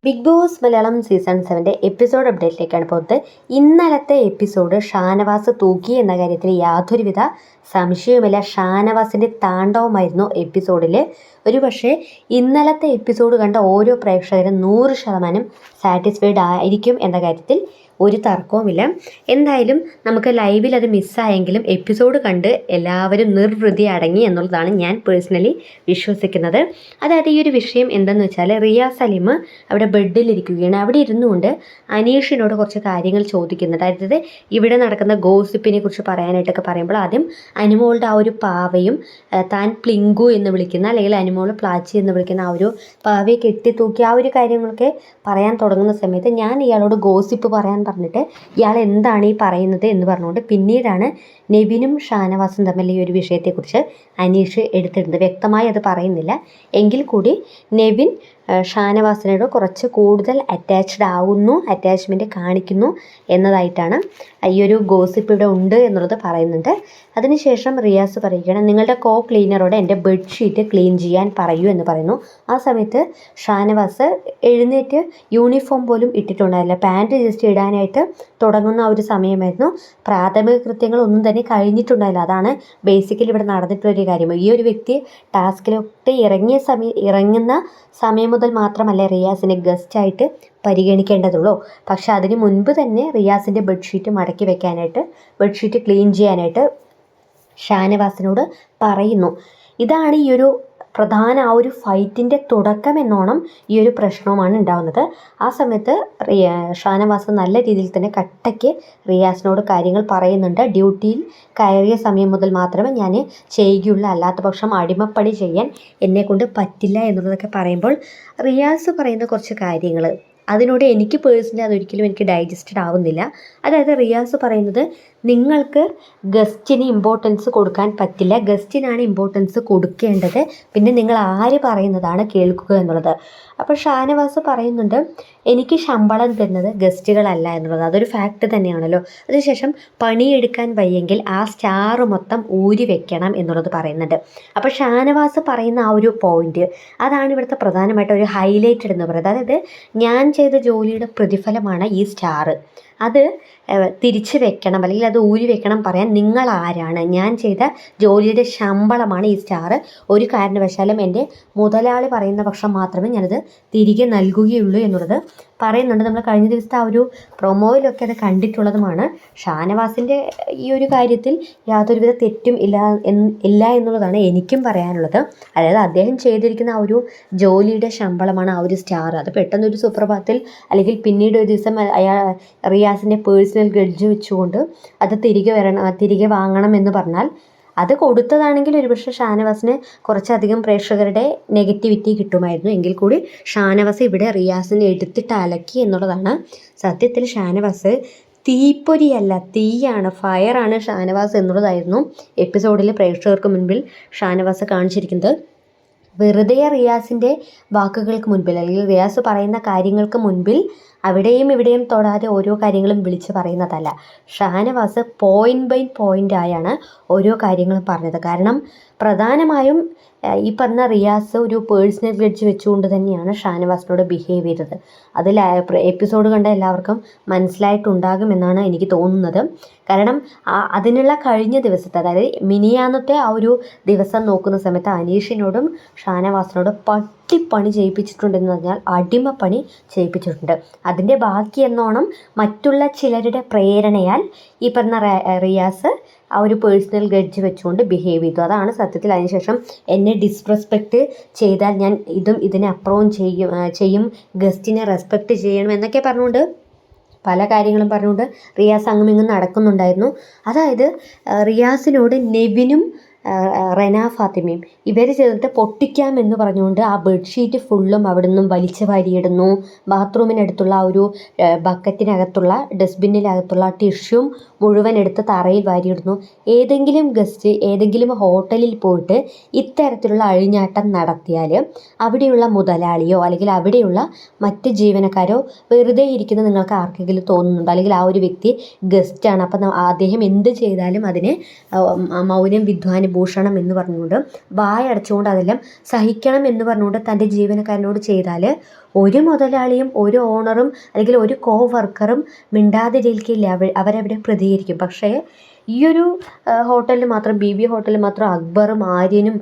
Big Boss Malayalam season 7 episode അപ്ഡേറ്റിലേക്കാണ് പോകുന്നത്. ഇന്നലത്തെ എപ്പിസോഡ് ഷാനവാസ് തൂക്കി എന്ന കാര്യത്തിൽ യാതൊരുവിധ സംശയവുമില്ല. ഷാനവാസിൻ്റെ താണ്ഡവമായിരുന്നു എപ്പിസോഡിൽ. പക്ഷേ ഇന്നലത്തെ എപ്പിസോഡ് കണ്ട ഓരോ പ്രേക്ഷകരും 100% സാറ്റിസ്ഫൈഡ് ആയിരിക്കും എന്ന കാര്യത്തിൽ ഒരു തർക്കവുമില്ല. എന്തായാലും നമുക്ക് ലൈവിൽ അത് മിസ്സായെങ്കിലും എപ്പിസോഡ് കണ്ട് എല്ലാവരും നിർവൃതി അടങ്ങി എന്നുള്ളതാണ് ഞാൻ പേഴ്സണലി വിശ്വസിക്കുന്നത്. അതായത് ഈ ഒരു വിഷയം എന്തെന്ന് വെച്ചാൽ, റിയാസ് സലീം അവിടെ ബെഡിലിരിക്കുകയാണ്. അവിടെ ഇരുന്നുകൊണ്ട് അനീഷിനോട് കുറച്ച് കാര്യങ്ങൾ ചോദിക്കുന്നുണ്ട്. അതായത് ഇവിടെ നടക്കുന്ന ഗോസിപ്പിനെ കുറിച്ച് പറയാനായിട്ടൊക്കെ പറയുമ്പോൾ ആദ്യം അനുമോളുടെ ആ ഒരു പാവയും താൻ പ്ലിങ്കു എന്ന് വിളിക്കുന്ന, അല്ലെങ്കിൽ അനുമോൾ പ്ലാച്ചി എന്ന് വിളിക്കുന്ന ആ ഒരു പാവയെ കെട്ടിത്തൂക്കി ആ ഒരു കാര്യങ്ങളൊക്കെ പറയാൻ തുടങ്ങുന്ന സമയത്ത് ഞാൻ ഇയാളോട് ഗോസിപ്പ് പറയാൻ പറഞ്ഞിട്ട് ഇയാൾ എന്താണ് ഈ പറയുന്നത് എന്ന് പറഞ്ഞുകൊണ്ട് പിന്നീടാണ് നെവിനും ഷാനവാസും തമ്മിൽ ഈ ഒരു വിഷയത്തെക്കുറിച്ച് അനീഷ് എടുത്തിടുന്നത്. വ്യക്തമായി അത് പറയുന്നില്ല എങ്കിൽ കൂടി നെവിൻ ഷാനവാസിനോട് കുറച്ച് കൂടുതൽ അറ്റാച്ച്മെൻറ്റ് കാണിക്കുന്നു എന്നതായിട്ടാണ് ഈ ഒരു ഗോസിപ്പ് ഇവിടെ ഉണ്ട് എന്നുള്ളത് പറയുന്നുണ്ട്. അതിനുശേഷം റിയാസ് പറയുകയാണ്, നിങ്ങളുടെ ക്ലീനറോട് എൻ്റെ ബെഡ്ഷീറ്റ് ക്ലീൻ ചെയ്യാൻ പറയൂ എന്ന് പറയുന്നു. ആ സമയത്ത് ഷാനവാസ് എഴുന്നേറ്റ് യൂണിഫോം പോലും ഇട്ടിട്ടുണ്ടായില്ല, പാൻറ്റ് ജസ്റ്റ് ഇടാനായിട്ട് തുടങ്ങുന്ന ആ ഒരു സമയമായിരുന്നു. പ്രാഥമിക കൃത്യങ്ങളൊന്നും തന്നെ കഴിഞ്ഞിട്ടുണ്ടായില്ല. അതാണ് ബേസിക്കലി ഇവിടെ നടന്നിട്ടുള്ളൊരു കാര്യം. ഈ ഒരു വ്യക്തി ടാസ്കിലൊക്കെ ഇറങ്ങുന്ന സമയം മുതൽ മാത്രമല്ല റിയാസിനെ ഗസ്റ്റായിട്ട് പരിഗണിക്കേണ്ടതുള്ളൂ. പക്ഷെ അതിന് മുൻപ് തന്നെ റിയാസിൻ്റെ ബെഡ്ഷീറ്റ് മടക്കി വെക്കാനായിട്ട്, ബെഡ്ഷീറ്റ് ക്ലീൻ ചെയ്യാനായിട്ട് ഷാനവാസിനോട് പറയുന്നു. ഇതാണ് ഈ ഒരു പ്രധാന ആ ഒരു ഫൈറ്റിൻ്റെ തുടക്കം എന്നോണം ഈ ഒരു പ്രശ്നവുമാണ് ഉണ്ടാകുന്നത്. ആ സമയത്ത് ഷാനവാസ് നല്ല രീതിയിൽ തന്നെ കട്ടയ്ക്ക് റിയാസിനോട് കാര്യങ്ങൾ പറയുന്നുണ്ട്. ഡ്യൂട്ടിയിൽ കയറിയ സമയം മുതൽ മാത്രമേ ഞാൻ ചെയ്യുകയുള്ളൂ, അല്ലാത്ത പക്ഷം അടിമപ്പണി ചെയ്യാൻ എന്നെക്കൊണ്ട് പറ്റില്ല എന്നുള്ളതൊക്കെ പറയുമ്പോൾ റിയാസ് പറയുന്ന കുറച്ച് കാര്യങ്ങൾ അതിനോട് എനിക്ക് പേഴ്സണലി അതൊരിക്കലും എനിക്ക് ഡൈജസ്റ്റഡ് ആവുന്നില്ല. അതായത് റിയാസ് പറയുന്നത്, നിങ്ങൾക്ക് ഗസ്റ്റിന് ഇമ്പോർട്ടൻസ് കൊടുക്കാൻ പറ്റില്ല, ഗസ്റ്റിനാണ് ഇമ്പോർട്ടൻസ് കൊടുക്കേണ്ടത്, പിന്നെ നിങ്ങൾ ആര് പറയുന്നതാണ് കേൾക്കുക എന്നുള്ളത്. അപ്പോൾ ഷാനവാസ് പറയുന്നുണ്ട്, എനിക്ക് ശമ്പളം തരുന്നത് ഗസ്റ്റുകളല്ല എന്നുള്ളത്. അതൊരു ഫാക്റ്റ് തന്നെയാണല്ലോ. അതിനുശേഷം പണിയെടുക്കാൻ വയ്യെങ്കിൽ ആ സ്റ്റാർ മൊത്തം ഊരി വെക്കണം എന്നുള്ളത് പറയുന്നുണ്ട്. അപ്പോൾ ഷാനവാസ് പറയുന്ന ആ ഒരു പോയിന്റ് അതാണ് ഇവിടുത്തെ പ്രധാനമായിട്ട് ഒരു ഹൈലൈറ്റഡ് എന്ന് പറയുന്നത്. അതായത് ഞാൻ ചെയ്ത ജോലിയുടെ പ്രതിഫലമാണ് ഈ സ്റ്റാർ, അത് തിരിച്ച് വെക്കണം അല്ലെങ്കിൽ അത് ഊരി വെക്കണം പറയാൻ നിങ്ങൾ ആരാണ്? ഞാൻ ചെയ്ത ജോലിയുടെ ശമ്പളമാണ് ഈ സ്റ്റാർ. ഒരു കാരണവശാലും എൻ്റെ മുതലാളി പറയുന്ന പക്ഷം മാത്രമേ ഞാനത് തിരികെ നൽകുകയുള്ളൂ എന്നുള്ളത് പറയുന്നുണ്ട്. നമ്മൾ കഴിഞ്ഞ ദിവസത്തെ ആ ഒരു പ്രൊമോയിലൊക്കെ അത് കണ്ടിട്ടുള്ളതുമാണ്. ഷാനവാസിൻ്റെ ഈ ഒരു കാര്യത്തിൽ യാതൊരുവിധ തെറ്റും ഇല്ല എന്നുള്ളതാണ് എനിക്കും പറയാനുള്ളത്. അതായത് അദ്ദേഹം ചെയ്തിരിക്കുന്ന ആ ഒരു ജോലിയുടെ ശമ്പളമാണ് ആ ഒരു സ്റ്റാർ. അത് പെട്ടെന്നൊരു സുപ്രഭാതത്തിൽ അല്ലെങ്കിൽ പിന്നീട് ഒരു ദിവസം റിയാസിൻ്റെ പേഴ്സണൽ ഗഡ്ജ് വെച്ചുകൊണ്ട് അത് തിരികെ വാങ്ങണം എന്ന് പറഞ്ഞാൽ, അത് കൊടുത്തതാണെങ്കിൽ ഒരുപക്ഷെ ഷാനവാസിന് കുറച്ചധികം പ്രേക്ഷകരുടെ നെഗറ്റിവിറ്റി കിട്ടുമായിരുന്നു. എങ്കിൽ കൂടി ഷാനവാസ് ഇവിടെ റിയാസിനെ എടുത്തിട്ട് അലക്കി എന്നുള്ളതാണ്. സത്യത്തിൽ ഷാനവാസ് തീപ്പൊരിയല്ല, തീയാണ്, ഫയറാണ് ഷാനവാസ് എന്നുള്ളതായിരുന്നു എപ്പിസോഡിൽ പ്രേക്ഷകർക്ക് മുൻപിൽ ഷാനവാസ് കാണിച്ചിരിക്കുന്നത്. വെറുതെ റിയാസിൻ്റെ വാക്കുകൾക്ക് മുൻപിൽ അല്ലെങ്കിൽ റിയാസ് പറയുന്ന കാര്യങ്ങൾക്ക് മുൻപിൽ അവിടെയും ഇവിടെയും തൊടാതെ ഓരോ കാര്യങ്ങളും വിളിച്ച് പറയുന്നതല്ല. ഷാനവാസ് പോയിൻ്റ് ബൈ പോയിൻ്റ് ആയാണ് ഓരോ കാര്യങ്ങളും പറഞ്ഞത്. കാരണം പ്രധാനമായും ഈ പറഞ്ഞ റിയാസ് ഒരു പേഴ്സണൽ ഗ്രഡ്ജ് വെച്ചുകൊണ്ട് തന്നെയാണ് ഷാനവാസിനോട് ബിഹേവ് ചെയ്തത്. അതിൽ എപ്പിസോഡ് കണ്ട എല്ലാവർക്കും മനസ്സിലായിട്ടുണ്ടാകുമെന്നാണ് എനിക്ക് തോന്നുന്നത്. കാരണം അതിനുള്ള കഴിഞ്ഞ ദിവസത്തെ, അതായത് മിനിയാന്നത്തെ ആ ഒരു ദിവസം നോക്കുന്ന സമയത്ത് അനീഷിനോടും ഷാനവാസിനോടും പട്ടിപ്പണി ചെയ്യിപ്പിച്ചിട്ടുണ്ടെന്ന് പറഞ്ഞാൽ അടിമപ്പണി ചെയ്യിപ്പിച്ചിട്ടുണ്ട്. അതിൻ്റെ ബാക്കി എന്നോണം മറ്റുള്ള ചിലരുടെ പ്രേരണയാൽ ഈ പറഞ്ഞ റിയാസ് ആ ഒരു പേഴ്സണൽ ഗഡ്ജ് വെച്ചുകൊണ്ട് ബിഹേവ് ചെയ്തു. അതാണ് സത്യത്തിൽ. അതിനുശേഷം എന്നെ ഡിസ്റെസ്പെക്റ്റ് ചെയ്താൽ ഞാൻ ഇതിനപ്പുറവും ചെയ്യും, ഗസ്റ്റിനെ റെസ്പെക്റ്റ് ചെയ്യണം എന്നൊക്കെ പറഞ്ഞുകൊണ്ട് പല കാര്യങ്ങളും പറഞ്ഞുകൊണ്ട് റിയാസ് അങ്ങുമിങ്ങും നടക്കുന്നുണ്ടായിരുന്നു. അതായത് റിയാസിനോട് നെവിനും റെന ഫാത്തിമയും ഇവർ ചേർന്നിട്ട് പൊട്ടിക്കാമെന്ന് പറഞ്ഞുകൊണ്ട് ആ ബെഡ്ഷീറ്റ് ഫുള്ളും അവിടെ നിന്നും വലിച്ചു വാരിയിടുന്നു. ബാത്റൂമിനടുത്തുള്ള ആ ഒരു ബക്കറ്റിനകത്തുള്ള ഡസ്റ്റ്ബിന്നിനകത്തുള്ള ടിഷ്യൂ മുഴുവൻ എടുത്ത് തറയിൽ വാരിയിടുന്നു. ഏതെങ്കിലും ഗസ്റ്റ് ഏതെങ്കിലും ഹോട്ടലിൽ പോയിട്ട് ഇത്തരത്തിലുള്ള അഴിഞ്ഞാട്ടം നടത്തിയാൽ അവിടെയുള്ള മുതലാളിയോ അല്ലെങ്കിൽ അവിടെയുള്ള മറ്റ് ജീവനക്കാരോ വെറുതെ ഇരിക്കുന്ന നിങ്ങൾക്ക് ആർക്കെങ്കിലും തോന്നുന്നുണ്ടോ? അല്ലെങ്കിൽ ആ ഒരു വ്യക്തി ഗസ്റ്റാണ്, അപ്പം അദ്ദേഹം എന്ത് ചെയ്താലും അതിനെ മൗനം വിദ്വാന് വിഭൂഷണം എന്ന് പറഞ്ഞുകൊണ്ട് വായടച്ചുകൊണ്ട് അതെല്ലാം സഹിക്കണം എന്ന് പറഞ്ഞുകൊണ്ട് തൻ്റെ ജീവനക്കാരനോട് ചെയ്താൽ ഒരു മുതലാളിയും ഒരു ഓണറും അല്ലെങ്കിൽ ഒരു കോ വർക്കറും മിണ്ടാതിരിക്കില്ല, അവരവിടെ പ്രതികരിക്കും. പക്ഷേ ഈ ഒരു ഹോട്ടലിൽ മാത്രം, BB ഹോട്ടലിൽ മാത്രം അക്ബറും ആര്യനും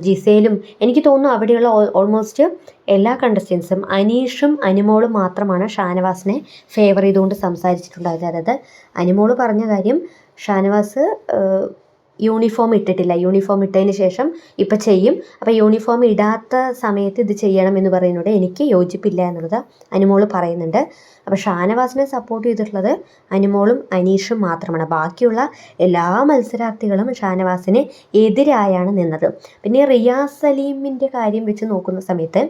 ജിസേലും, എനിക്ക് തോന്നുന്നു അവിടെയുള്ള ഓൾമോസ്റ്റ് എല്ലാ കണ്ടസ്റ്റൻസും അനീഷും അനുമോളും മാത്രമാണ് ഷാനവാസിനെ ഫേവർ ചെയ്തുകൊണ്ട് സംസാരിച്ചിട്ടുണ്ടായത്. അതായത് അനുമോള് പറഞ്ഞ കാര്യം, ഷാനവാസ് യൂണിഫോം ഇട്ടിട്ടില്ല, യൂണിഫോം ഇട്ടതിന് ശേഷം ഇപ്പം ചെയ്യും, അപ്പോൾ യൂണിഫോം ഇടാത്ത സമയത്ത് ഇത് ചെയ്യണം എന്ന് പറയുന്നത് എനിക്ക് യോജിപ്പില്ല എന്നുള്ളത് അനുമോള് പറയുന്നുണ്ട്. അപ്പോൾ ഷാനവാസിനെ സപ്പോർട്ട് ചെയ്തിട്ടുള്ളത് അനുമോളും അനീഷും മാത്രമാണ്. ബാക്കിയുള്ള എല്ലാ മത്സരാർത്ഥികളും ഷാനവാസിന് എതിരായാണ് നിന്നത്. പിന്നെ റിയാസ് സലീമിൻ്റെ കാര്യം വെച്ച് നോക്കുന്ന സമയത്ത്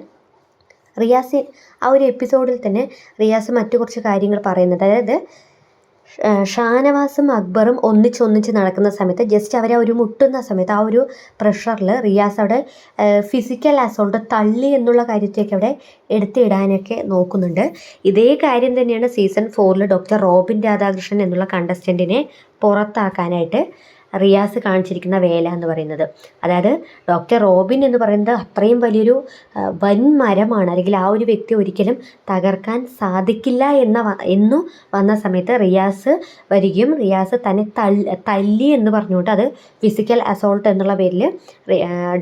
റിയാസ് ആ ഒരു എപ്പിസോഡിൽ തന്നെ റിയാസ് മറ്റു കുറച്ച് കാര്യങ്ങൾ പറയുന്നുണ്ട്. അതായത് ഷാനവാസും അക്ബറും ഒന്നിച്ച് നടക്കുന്ന സമയത്ത് ജസ്റ്റ് അവരെ ഒരു മുട്ടുന്ന സമയത്ത് ആ ഒരു പ്രഷറിൽ റിയാസ് അവിടെ ഫിസിക്കൽ അസോൾട്ട് തള്ളി എന്നുള്ള കാര്യത്തേക്ക് അവിടെ എടുത്തിടാനൊക്കെ നോക്കുന്നുണ്ട്. ഇതേ കാര്യം തന്നെയാണ് സീസൺ 4 ഡോക്ടർ റോബിൻ രാധാകൃഷ്ണൻ എന്നുള്ള കണ്ടസ്റ്റൻറ്റിനെ പുറത്താക്കാനായിട്ട് റിയാസ് കാണിച്ചിരിക്കുന്ന വേല എന്ന് പറയുന്നത്. അതായത് ഡോക്ടർ റോബിൻ എന്ന് പറയുന്നത് അത്രയും വലിയൊരു വൻ മരമാണ്, അല്ലെങ്കിൽ ആ ഒരു വ്യക്തി ഒരിക്കലും തകർക്കാൻ സാധിക്കില്ല എന്നു വന്ന സമയത്ത് റിയാസ് വരികയും റിയാസ് തന്നെ തല്ലി എന്ന് പറഞ്ഞുകൊണ്ട് അത് ഫിസിക്കൽ അസോൾട്ട് എന്നുള്ള പേരിൽ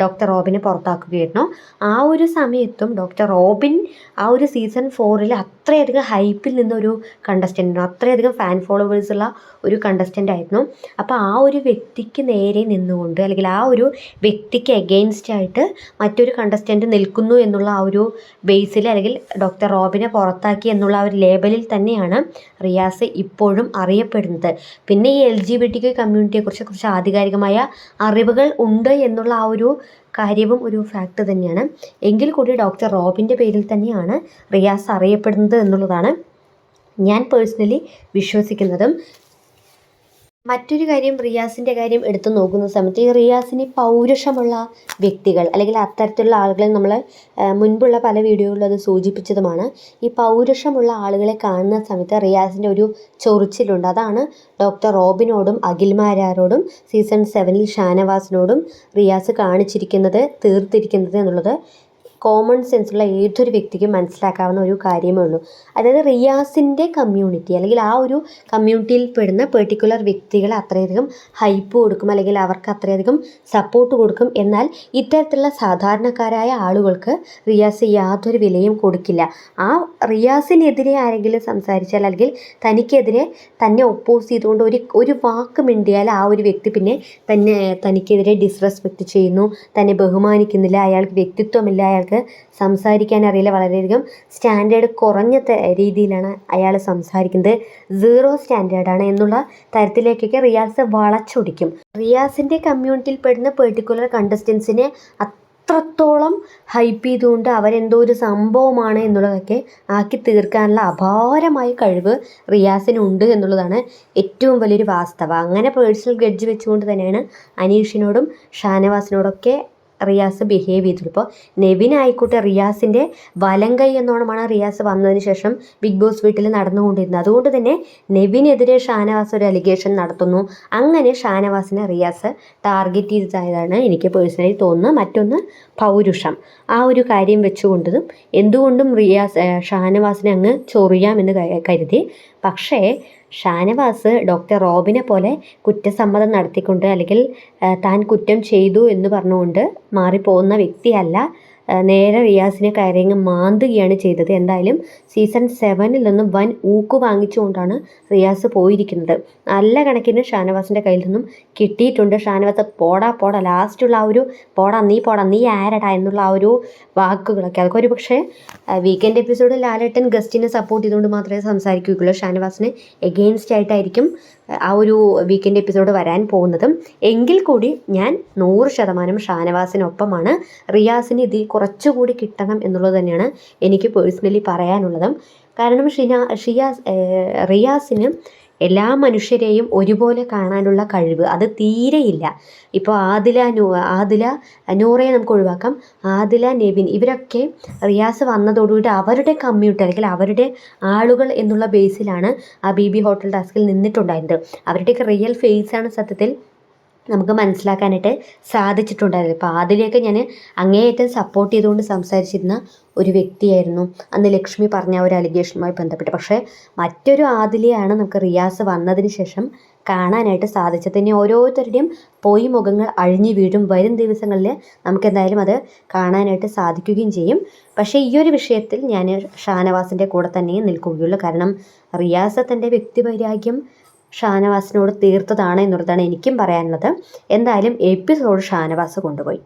ഡോക്ടർ റോബിനെ പുറത്താക്കുകയായിരുന്നു. ആ ഒരു സമയത്തും ഡോക്ടർ റോബിൻ ആ ഒരു സീസൺ 4 അത്രയധികം ഹൈപ്പിൽ നിന്നൊരു കണ്ടസ്റ്റൻ്റ്, അത്രയധികം ഫാൻ ഫോളോവേഴ്സുള്ള ഒരു കണ്ടസ്റ്റൻ്റ് ആയിരുന്നു. അപ്പോൾ ആ ഒരു വ്യക്തിക്ക് നേരെ നിന്നുകൊണ്ട്, അല്ലെങ്കിൽ ആ ഒരു വ്യക്തിക്ക് എഗെയിൻസ്റ്റ് ആയിട്ട് മറ്റൊരു കണ്ടസ്റ്റൻ്റ് നിൽക്കുന്നു എന്നുള്ള ആ ഒരു ബേസിൽ, അല്ലെങ്കിൽ ഡോക്ടർ റോബിനെ പുറത്താക്കി എന്നുള്ള ആ ഒരു ലേബലിൽ തന്നെയാണ് റിയാസ് ഇപ്പോഴും അറിയപ്പെടുന്നത്. പിന്നെ ഈ LGBTQ കമ്മ്യൂണിറ്റിയെക്കുറിച്ച് കുറച്ച് ആധികാരികമായ അറിവുകൾ ഉണ്ട് എന്നുള്ള ആ ഒരു കാര്യവും ഒരു ഫാക്ട് തന്നെയാണ്. എങ്കിൽ കൂടി ഡോക്ടർ റോബിൻ്റെ പേരിൽ തന്നെയാണ് റിയാസ് അറിയപ്പെടുന്നത് എന്നുള്ളതാണ് ഞാൻ പേഴ്സണലി വിശ്വസിക്കുന്നതും. മറ്റൊരു കാര്യം, റിയാസിൻ്റെ കാര്യം എടുത്തു നോക്കുന്ന സമയത്ത് ഈ റിയാസിന് പൗരുഷമുള്ള വ്യക്തികൾ, അല്ലെങ്കിൽ അത്തരത്തിലുള്ള ആളുകളെ നമ്മൾ മുൻപുള്ള പല വീഡിയോകളിലും അത് സൂചിപ്പിച്ചതുമാണ്. ഈ പൗരുഷമുള്ള ആളുകളെ കാണുന്ന സമയത്ത് റിയാസിൻ്റെ ഒരു ചൊറിച്ചിലുണ്ട്. അതാണ് ഡോക്ടർ റോബിനോടും അഖിൽമാരാരോടും സീസൺ 7 ഷാനവാസിനോടും റിയാസ് തീർത്തിരിക്കുന്നത് എന്നുള്ളത് കോമൺ സെൻസുള്ള ഏതൊരു വ്യക്തിക്കും മനസ്സിലാക്കാവുന്ന ഒരു കാര്യമേ ഉള്ളൂ. അതായത് റിയാസിൻ്റെ കമ്മ്യൂണിറ്റി, അല്ലെങ്കിൽ ആ ഒരു കമ്മ്യൂണിറ്റിയിൽ പെടുന്ന പെർട്ടിക്കുലർ വ്യക്തികളെ അത്രയധികം ഹൈപ്പ് കൊടുക്കും, അല്ലെങ്കിൽ അവർക്ക് അത്രയധികം സപ്പോർട്ട് കൊടുക്കും. എന്നാൽ ഇത്തരത്തിലുള്ള സാധാരണക്കാരായ ആളുകൾക്ക് റിയാസ് യാതൊരു വിലയും കൊടുക്കില്ല. ആ റിയാസിനെതിരെ ആരെങ്കിലും സംസാരിച്ചാൽ, അല്ലെങ്കിൽ തനിക്കെതിരെ തന്നെ ഒപ്പോസ് ചെയ്തുകൊണ്ട് ഒരു വാക്ക് മിണ്ടിയാൽ ആ ഒരു വ്യക്തി പിന്നെ തനിക്കെതിരെ ഡിസ്റെസ്പെക്റ്റ് ചെയ്യുന്നു, തന്നെ ബഹുമാനിക്കുന്നില്ല, അയാൾക്ക് വ്യക്തിത്വമില്ല, അയാൾക്ക് സംസാരിക്കാൻ അറിയില്ല, വളരെയധികം സ്റ്റാൻഡേർഡ് കുറഞ്ഞ രീതിയിലാണ് അയാൾ സംസാരിക്കുന്നത്, 0 സ്റ്റാൻഡേർഡാണ് എന്നുള്ള തരത്തിലേക്കൊക്കെ റിയാസ് വളച്ചൊടിക്കും. റിയാസിൻ്റെ കമ്മ്യൂണിറ്റിയിൽ പെടുന്ന പെർട്ടിക്കുലർ കണ്ടസ്റ്റൻസിനെ അത്രത്തോളം ഹൈപ്പ് ചെയ്തുകൊണ്ട് അവരെന്തോ ഒരു സംഭവമാണ് എന്നുള്ളതൊക്കെ ആക്കി തീർക്കാനുള്ള അപാരമായ കഴിവ് റിയാസിനുണ്ട് എന്നുള്ളതാണ് ഏറ്റവും വലിയൊരു വാസ്തവം. അങ്ങനെ പേഴ്സണൽ ഗ്രഡ്ജ് വെച്ചുകൊണ്ട് തന്നെയാണ് അനീഷിനോടും ഷാനവാസിനോടൊക്കെ റിയാസ് ബിഹേവ് ചെയ്തത്. ഇപ്പോൾ നെവിൻ ആയിക്കോട്ടെ, റിയാസിൻ്റെ വലം കൈ എന്നോണമാണ് റിയാസ് വന്നതിന് ശേഷം ബിഗ് ബോസ് വീട്ടിൽ നടന്നുകൊണ്ടിരുന്നത്. അതുകൊണ്ട് തന്നെ നെവിനെതിരെ ഷാനവാസ് ഒരു അലിഗേഷൻ നടത്തുന്നു. അങ്ങനെ ഷാനവാസിനെ റിയാസ് ടാർഗറ്റ് ചെയ്തതായതാണ് എനിക്ക് പേഴ്സണലി തോന്നുന്നത്. മറ്റൊന്ന് പൗരുഷം, ആ ഒരു കാര്യം വെച്ചുകൊണ്ടതും എന്തുകൊണ്ടും ഷാനവാസിനെ അങ്ങ് ചൊറിയാമെന്ന് കരുതി. പക്ഷേ ഷാനവാസ് ഡോക്ടർ റോബിനെ പോലെ കുറ്റസമ്മതം നടത്തിക്കൊണ്ട്, അല്ലെങ്കിൽ താൻ കുറ്റം ചെയ്തു എന്ന് പറഞ്ഞുകൊണ്ട് മാറിപ്പോകുന്ന വ്യക്തിയല്ല. നേരെ റിയാസിനെ കയറിയങ്ങ് മാന്തുകയാണ് ചെയ്തത്. എന്തായാലും സീസൺ 7 നിന്നും വൻ ഊക്ക് വാങ്ങിച്ചുകൊണ്ടാണ് റിയാസ് പോയിരിക്കുന്നത്. നല്ല കണക്കിന് ഷാനവാസിൻ്റെ കയ്യിൽ നിന്നും കിട്ടിയിട്ടുണ്ട്. ഷാനവാസ് പോടാ ലാസ്റ്റുള്ള ആ ഒരു പോടാ നീ ആരടാ എന്നുള്ള ആ ഒരു വാക്കുകളൊക്കെ, അതൊക്കെ ഒരു പക്ഷേ വീക്കെൻഡ് എപ്പിസോഡിൽ ലാലേട്ടൻ ഗസ്റ്റിനെ സപ്പോർട്ട് ചെയ്തുകൊണ്ട് മാത്രമേ സംസാരിക്കുകയുള്ളൂ. ഷാനവാസിന് എഗെയിൻസ്റ്റ് ആയിട്ടായിരിക്കും ആ ഒരു വീക്കെൻഡ് എപ്പിസോഡ് വരാൻ പോകുന്നതും. എങ്കിൽ കൂടി ഞാൻ 100% ഷാനവാസിനൊപ്പമാണ്. റിയാസിന് ഇതിൽ കുറച്ചുകൂടി കിട്ടണം എന്നുള്ളത് തന്നെയാണ് എനിക്ക് പേഴ്സണലി പറയാനുള്ളതും. കാരണം റിയാസിന് എല്ലാ മനുഷ്യരെയും ഒരുപോലെ കാണാനുള്ള കഴിവ് അത് തീരെയില്ല. ഇപ്പോൾ ആദില നൂറയെ നമുക്ക് ഒഴിവാക്കാം. ആദില, നെവിൻ ഇവരൊക്കെ റിയാസ് വന്നതോടുകൂടി അവരുടെ കമ്മ്യൂണിറ്റി, അല്ലെങ്കിൽ അവരുടെ ആളുകൾ എന്നുള്ള ബേസിലാണ് ആ BB ഹോട്ടൽ ടാസ്കിൽ നിന്നിട്ടുണ്ടായിരുന്നത്. അവരുടെയൊക്കെ റിയൽ ഫേസാണ് സത്യത്തിൽ നമുക്ക് മനസ്സിലാക്കാനായിട്ട് സാധിച്ചിട്ടുണ്ടായിരുന്നു. ഇപ്പോൾ ആദിലയൊക്കെ ഞാൻ അങ്ങേയറ്റം സപ്പോർട്ട് ചെയ്തുകൊണ്ട് സംസാരിച്ചിരുന്ന ഒരു വ്യക്തിയായിരുന്നു അന്ന് ലക്ഷ്മി പറഞ്ഞ ഒരു അലിഗേഷനുമായി ബന്ധപ്പെട്ട്. പക്ഷേ മറ്റൊരു ആദിലയാണ് നമുക്ക് റിയാസ് വന്നതിന് ശേഷം കാണാനായിട്ട് സാധിച്ചത്. ഇനി ഓരോരുത്തരുടെയും പോയി മുഖങ്ങൾ അഴിഞ്ഞു വീഴും. വരും ദിവസങ്ങളിൽ നമുക്ക് എന്തായാലും അത് കാണാനായിട്ട് സാധിക്കുകയും ചെയ്യും. പക്ഷേ ഈ ഒരു വിഷയത്തിൽ ഞാൻ ഷാനവാസിൻ്റെ കൂടെ തന്നെ നിൽക്കുകയുള്ളൂ. കാരണം റിയാസ് തൻ്റെ വ്യക്തിവൈരാഗ്യം ഷാനവാസിനോട് തീർത്തതാണ് എന്നുള്ളതാണ് എനിക്കും പറയാനുള്ളത്. എന്തായാലും എപ്പിസോഡ് ഷാനവാസ് കൊണ്ടുപോയി.